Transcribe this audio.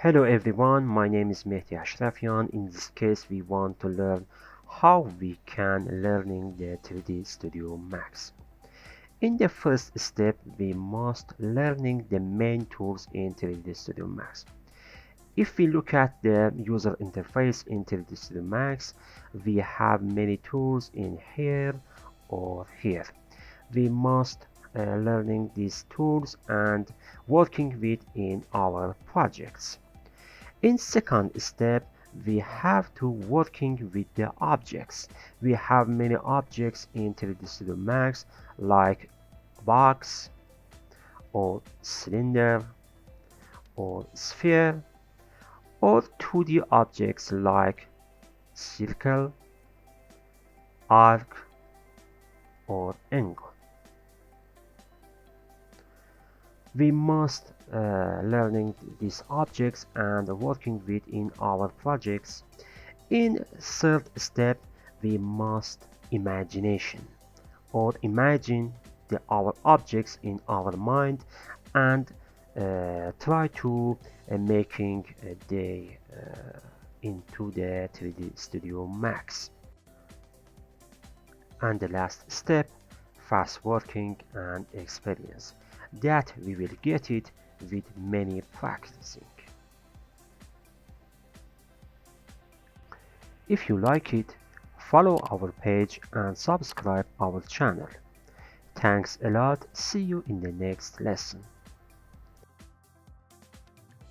Hello everyone, my name is Mehdi Ashrafian. In this case, we want to learn how we can learning the 3D Studio Max. In the first step, we must learning the main tools in 3D Studio Max. If we look at the user interface in 3D Studio Max, we have many tools in here or here. We must learning these tools and working with in our projects. In second step, we have to working with the objects. We have many objects in 3D Studio Max like box or cylinder or sphere, or 2D objects like circle, arc, or angle. We must learning these objects and working with in our projects. In third step, we must imagination or imagine our objects in our mind and try to making they into the 3D Studio Max. And the last step, fast working and experience, that we will get it with many practicing. If you like it, follow our page and subscribe our channel. Thanks a lot. See you in the next lesson.